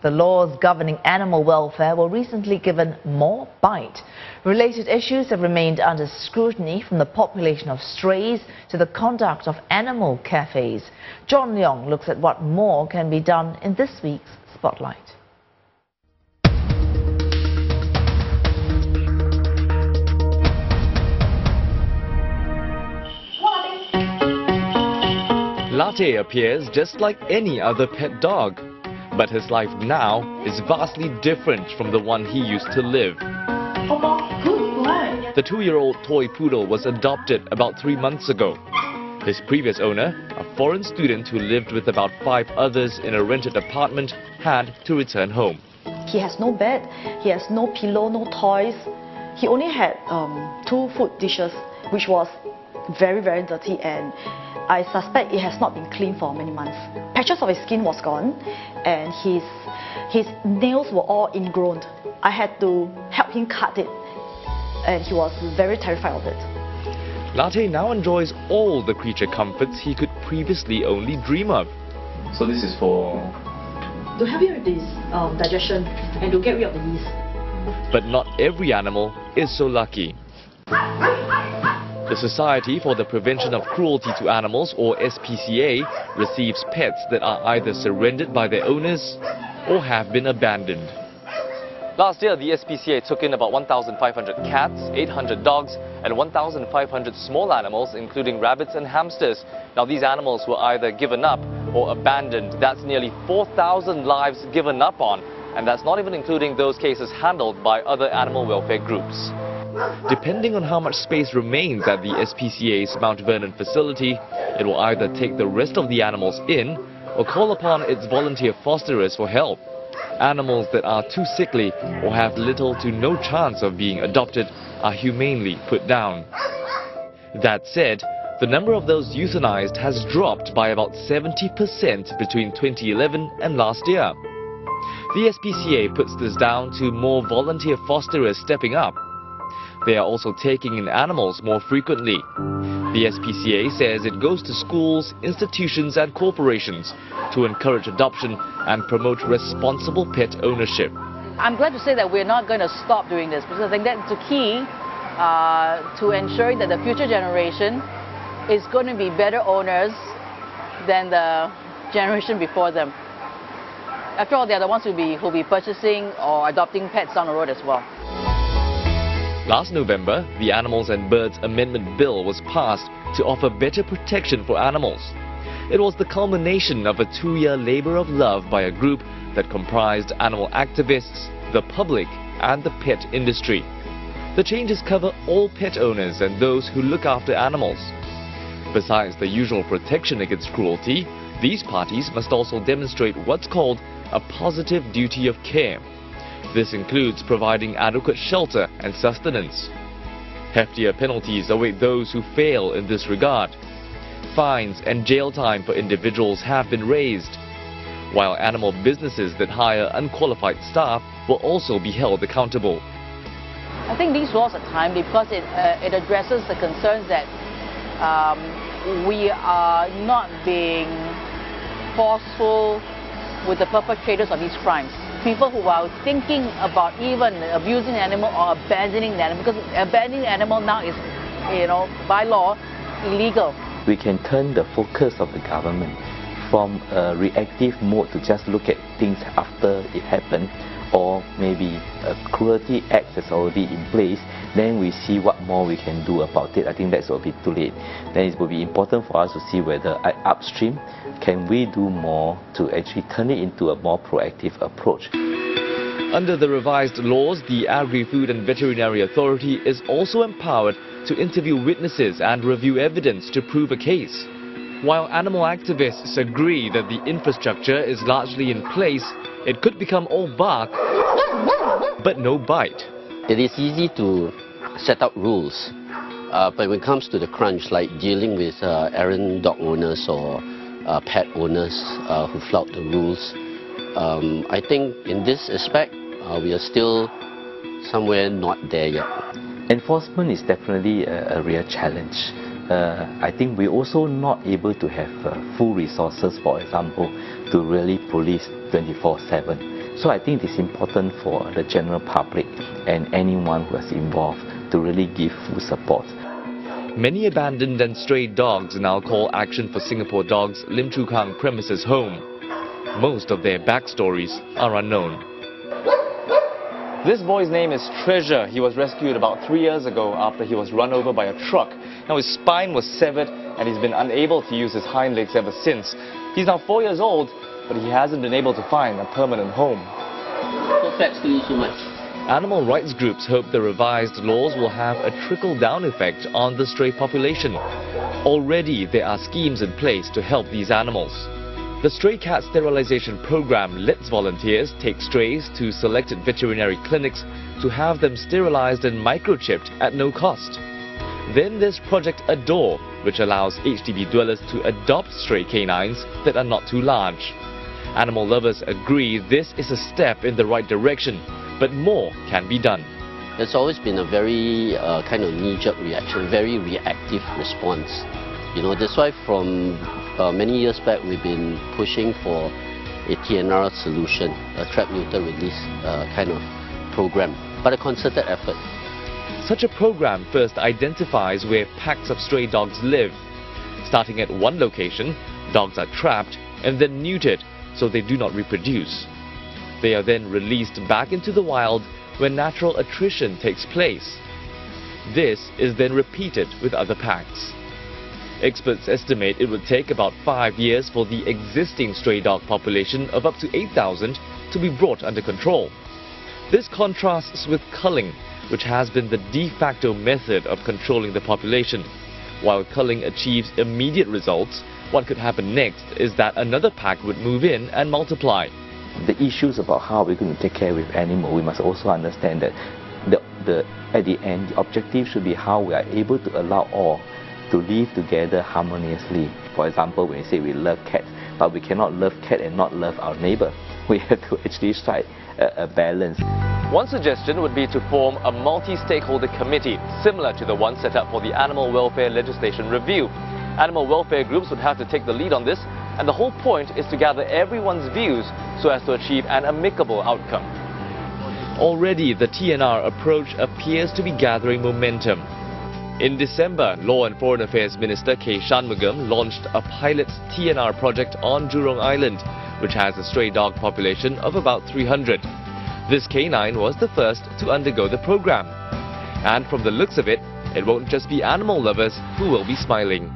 The laws governing animal welfare were recently given more bite. Related issues have remained under scrutiny, from the population of strays to the conduct of animal cafes. John Leong looks at what more can be done in this week's Spotlight. Latte appears just like any other pet dog, but his life now is vastly different from the one he used to live. The 2-year-old toy poodle was adopted about 3 months ago. His previous owner, a foreign student who lived with about 5 others in a rented apartment, had to return home. He has no bed, he has no pillow, no toys. He only had 2 food dishes, which was very, very dirty, and I suspect it has not been cleaned for many months. Patches of his skin was gone, and his nails were all ingrown. I had to help him cut it, and he was very terrified of it. Latte now enjoys all the creature comforts he could previously only dream of. So this is for... to help you with this digestion and to get rid of the yeast. But not every animal is so lucky. The Society for the Prevention of Cruelty to Animals, or SPCA, receives pets that are either surrendered by their owners or have been abandoned. Last year, the SPCA took in about 1,500 cats, 800 dogs and 1,500 small animals, including rabbits and hamsters. Now, these animals were either given up or abandoned. That's nearly 4,000 lives given up on, and that's not even including those cases handled by other animal welfare groups. Depending on how much space remains at the SPCA's Mount Vernon facility, it will either take the rest of the animals in or call upon its volunteer fosterers for help. Animals that are too sickly or have little to no chance of being adopted are humanely put down. That said, the number of those euthanized has dropped by about 70% between 2011 and last year. The SPCA puts this down to more volunteer fosterers stepping up. They are also taking in animals more frequently. The SPCA says it goes to schools, institutions and corporations to encourage adoption and promote responsible pet ownership. I'm glad to say that we're not going to stop doing this, because I think that's the key to ensuring that the future generation is going to be better owners than the generation before them. After all, they're the ones who'll be purchasing or adopting pets down the road as well. Last November, the Animals and Birds Amendment Bill was passed to offer better protection for animals. It was the culmination of a 2-year labor of love by a group that comprised animal activists, the public and the pet industry. The changes cover all pet owners and those who look after animals. Besides the usual protection against cruelty, these parties must also demonstrate what's called a positive duty of care. This includes providing adequate shelter and sustenance. Heftier penalties await those who fail in this regard. Fines and jail time for individuals have been raised, while animal businesses that hire unqualified staff will also be held accountable. I think these laws are timely because it addresses the concerns that we are not being forceful with the perpetrators of these crimes. People who are thinking about even abusing an animal or abandoning the animal, because abandoning the animal now is, by law, illegal. We can turn the focus of the government from a reactive mode to just look at things after it happened, or maybe a cruelty act that's already in place. Then we see what more we can do about it. I think that's a bit too late. Then it will be important for us to see whether upstream can we do more to actually turn it into a more proactive approach. Under the revised laws, the Agri-Food and Veterinary Authority is also empowered to interview witnesses and review evidence to prove a case. While animal activists agree that the infrastructure is largely in place, it could become all bark, but no bite. It is easy to set out rules, but when it comes to the crunch, like dealing with errant dog owners or pet owners who flout the rules, I think in this aspect, we are still somewhere not there yet. Enforcement is definitely a real challenge. I think we're also not able to have full resources, for example, to really police 24/7. So I think it is important for the general public and anyone who is involved to really give full support. Many abandoned and stray dogs now call Action for Singapore Dogs Lim Chu Kang premises home. Most of their backstories are unknown. This boy's name is Treasure. He was rescued about 3 years ago after he was run over by a truck. Now his spine was severed and he's been unable to use his hind legs ever since. He's now 4 years old, but he hasn't been able to find a permanent home. So thanks to you so much. Animal rights groups hope the revised laws will have a trickle-down effect on the stray population. Already there are schemes in place to help these animals. The stray cat sterilization program lets volunteers take strays to selected veterinary clinics to have them sterilized and microchipped at no cost. Then there's Project Adore, which allows HDB dwellers to adopt stray canines that are not too large. Animal lovers agree this is a step in the right direction, but more can be done. It's always been a very kind of knee-jerk reaction, very reactive response. You know, that's why from many years back we've been pushing for a TNR solution, a trap neuter release kind of program, but a concerted effort. Such a program first identifies where packs of stray dogs live. Starting at one location, dogs are trapped and then neutered so they do not reproduce. They are then released back into the wild where natural attrition takes place. This is then repeated with other packs. Experts estimate it would take about 5 years for the existing stray dog population of up to 8,000 to be brought under control. This contrasts with culling, which has been the de facto method of controlling the population. While culling achieves immediate results, what could happen next is that another pack would move in and multiply. The issues about how we're going to take care of animals, we must also understand that at the end, the objective should be how we are able to allow all to live together harmoniously. For example, when we say we love cats, but we cannot love cat and not love our neighbor. We have to actually strike a balance. One suggestion would be to form a multi-stakeholder committee, similar to the one set up for the Animal Welfare Legislation Review. Animal welfare groups would have to take the lead on this, and the whole point is to gather everyone's views so as to achieve an amicable outcome. Already, the TNR approach appears to be gathering momentum. In December, Law and Foreign Affairs Minister K. Shanmugam launched a pilot TNR project on Jurong Island, which has a stray dog population of about 300. This canine was the first to undergo the program. And from the looks of it, it won't just be animal lovers who will be smiling.